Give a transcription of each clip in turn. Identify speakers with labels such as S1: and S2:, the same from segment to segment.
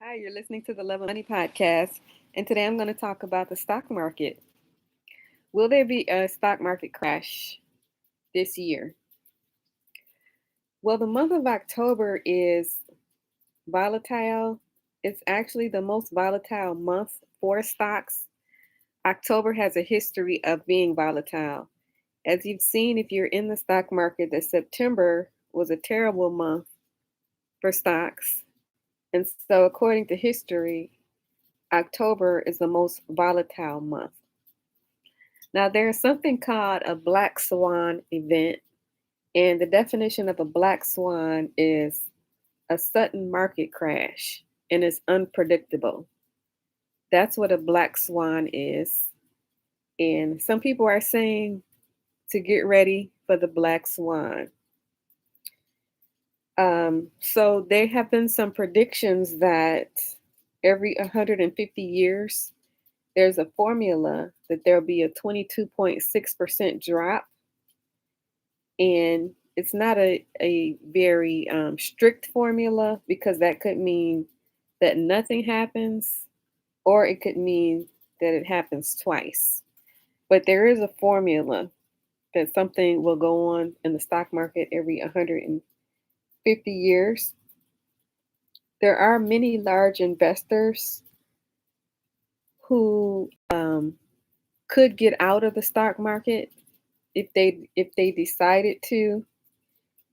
S1: Hi, you're listening to the Love of Money podcast, and today I'm going to talk about the stock market. Will there be a stock market crash this year? Well, the month of October is volatile. It's actually the most volatile month for stocks. October has a history of being volatile. As you've seen, if you're in the stock market, that September was a terrible month for stocks. And so, according to history, October is the most volatile month. Now, there's something called a black swan event, and the definition of a black swan is a sudden market crash and it's unpredictable. That's what a black swan is. And some people are saying to get ready for the black swan. So there have been some predictions that every 150 years, there's a formula that there'll be a 22.6% drop, and it's not a very strict formula because that could mean that nothing happens or it could mean that it happens twice. But there is a formula that something will go on in the stock market every 150 years. There are many large investors who could get out of the stock market if they decided to,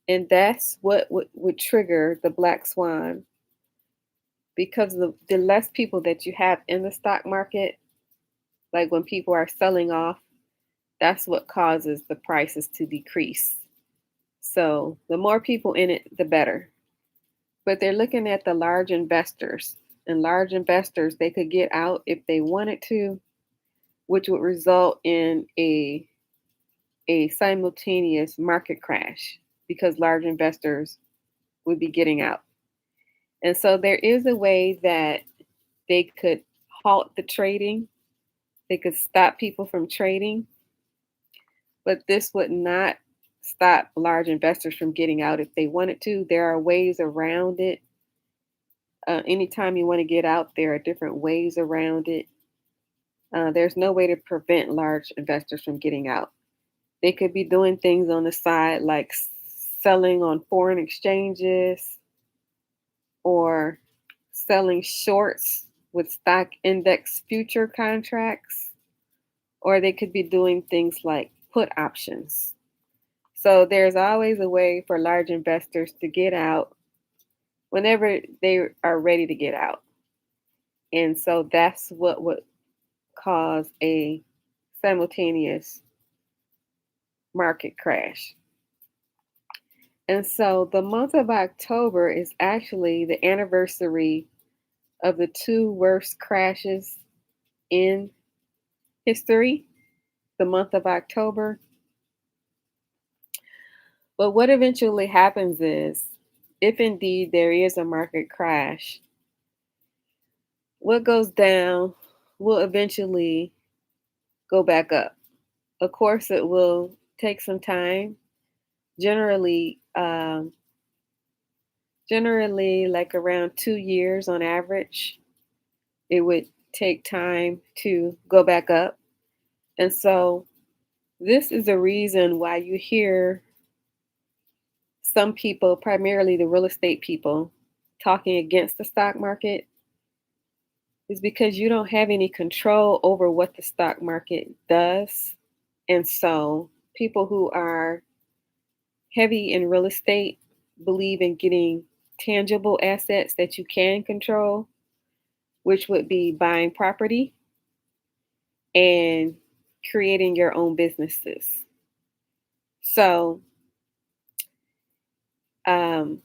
S1: and that's what would trigger the black swan, because the less people that you have in the stock market, like when people are selling off, that's what causes the prices to decrease. So the more people in it, the better. But they're looking at the large investors, and large investors, they could get out if they wanted to, which would result in a simultaneous market crash because large investors would be getting out. And so there is a way that they could halt the trading. They could stop people from trading, but this would not stop large investors from getting out if they wanted to. There are ways around it. Anytime you want to get out, there are different ways around it. There's no way to prevent large investors from getting out. They could be doing things on the side like selling on foreign exchanges or selling shorts with stock index future contracts, or they could be doing things like put options. So there's always a way for large investors to get out whenever they are ready to get out. And so that's what would cause a simultaneous market crash. And so the month of October is actually the anniversary of the two worst crashes in history, the month of October. But what eventually happens is, if indeed there is a market crash, what goes down will eventually go back up. Of course, it will take some time. Generally, generally like around 2 years on average, it would take time to go back up. And so, this is the reason why you hear some people, primarily the real estate people, talking against the stock market, is because you don't have any control over what the stock market does. And so people who are heavy in real estate believe in getting tangible assets that you can control, which would be buying property and creating your own businesses. So um,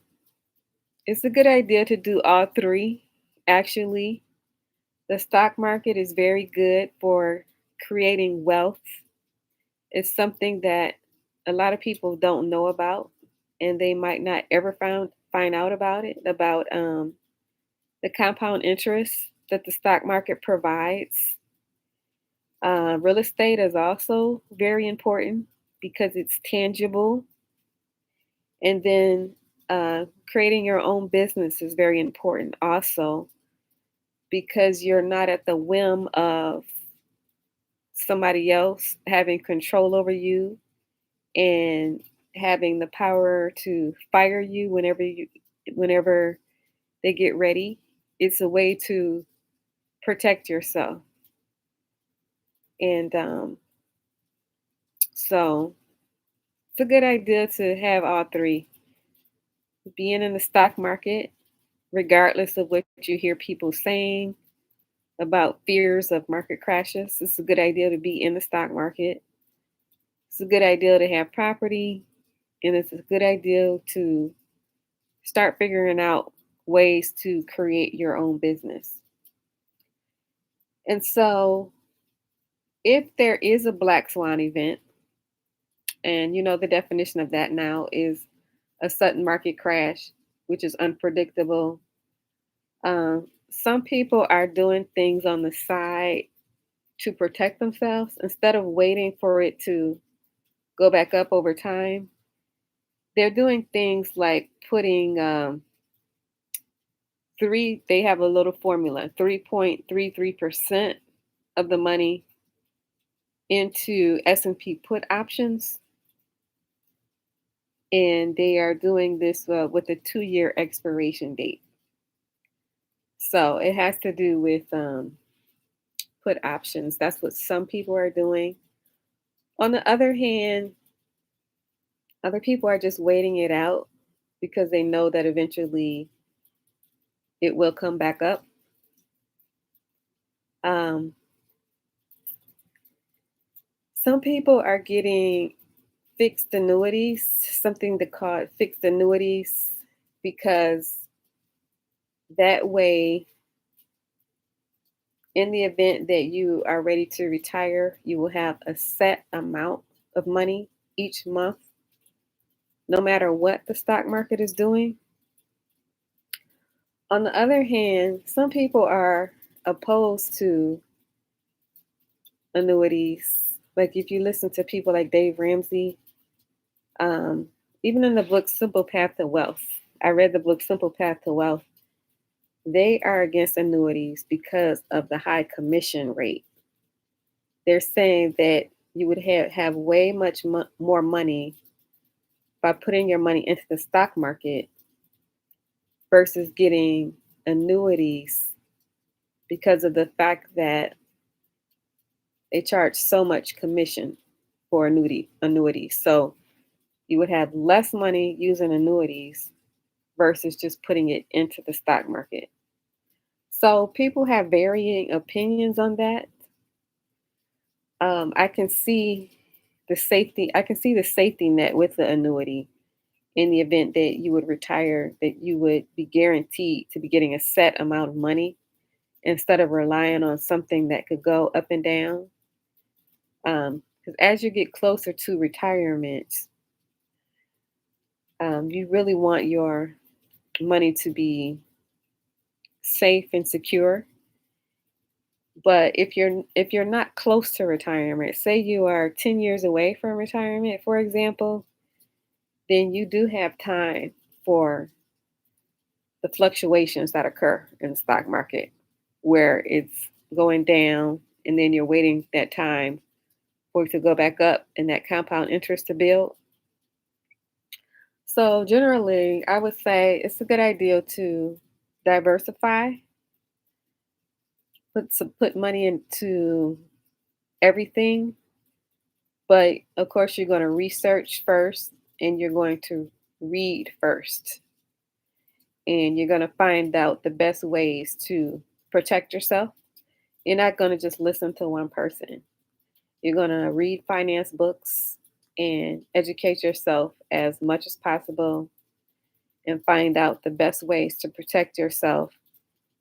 S1: it's a good idea to do all three. Actually, the stock market is very good for creating wealth. It's something that a lot of people don't know about, and they might not ever find out about it, about the compound interest that the stock market provides. Real estate is also very important because it's tangible. And then creating your own business is very important also because you're not at the whim of somebody else having control over you and having the power to fire you whenever they get ready. It's a way to protect yourself. And so it's a good idea to have all three. Being in the stock market, regardless of what you hear people saying about fears of market crashes, it's a good idea to be in the stock market. It's a good idea to have property, and it's a good idea to start figuring out ways to create your own business. And so, if there is a black swan event, and you know the definition of that now is a sudden market crash, which is unpredictable. Some people are doing things on the side to protect themselves instead of waiting for it to go back up over time. They're doing things like putting they have a little formula, 3.33% of the money into S&P put options, and they are doing this with a 2-year expiration date. So it has to do with put options. That's what some people are doing. On the other hand, other people are just waiting it out because they know that eventually it will come back up. Um, some people are getting fixed annuities, something to call fixed annuities, because that way, in the event that you are ready to retire, you will have a set amount of money each month, no matter what the stock market is doing. On the other hand, some people are opposed to annuities. Like if you listen to people like Dave Ramsey, um, even in the book Simple Path to Wealth, I read the book Simple Path to Wealth. They are against annuities because of the high commission rate. They're saying that you would have way more money by putting your money into the stock market versus getting annuities because of the fact that they charge so much commission for annuities. So you would have less money using annuities versus just putting it into the stock market. So people have varying opinions on that. I can see I can see the safety net with the annuity in the event that you would retire, that you would be guaranteed to be getting a set amount of money instead of relying on something that could go up and down. Because as you get closer to retirement, you really want your money to be safe and secure. But if you're not close to retirement, say you are 10 years away from retirement, for example, then you do have time for the fluctuations that occur in the stock market, where it's going down and then you're waiting that time for it to go back up and that compound interest to build. So generally, I would say it's a good idea to diversify, put money into everything, but of course you're going to research first and you're going to read first, and you're going to find out the best ways to protect yourself. You're not going to just listen to one person. You're going to read finance books and educate yourself as much as possible and find out the best ways to protect yourself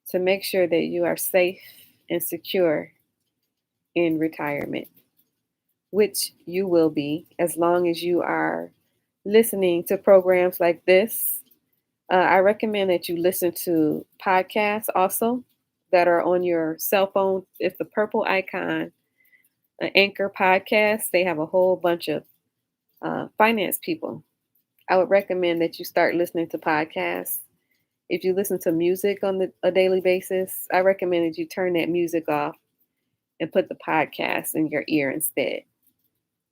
S1: to make sure that you are safe and secure in retirement, which you will be as long as you are listening to programs like this. I recommend that you listen to podcasts also that are on your cell phone. It's the purple icon, an Anchor podcast. They have a whole bunch of finance people. I would recommend that you start listening to podcasts If you listen to music on a daily basis, I recommend that you turn that music off and put the podcast in your ear instead.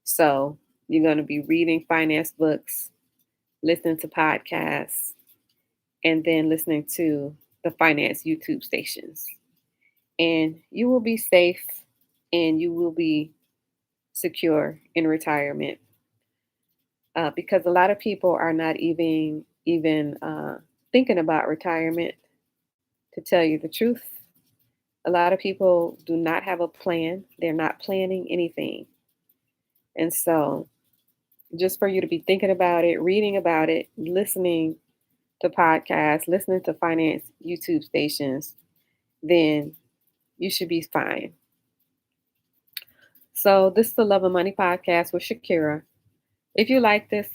S1: So you're going to be reading finance books, listening to podcasts, and then listening to the finance YouTube stations. And you will be safe and you will be secure in retirement, because a lot of people are not even thinking about retirement. To tell you the truth, a lot of people do not have a plan. They're not planning anything, and so just for you to be thinking about it, reading about it, listening to podcasts, listening to finance YouTube stations, then you should be fine. So this is the Love and Money podcast with Shakira. If you like this,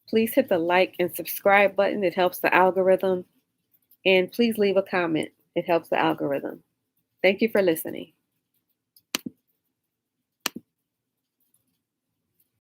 S1: please hit the like and subscribe button. It helps the algorithm. And please leave a comment. It helps the algorithm. Thank you for listening.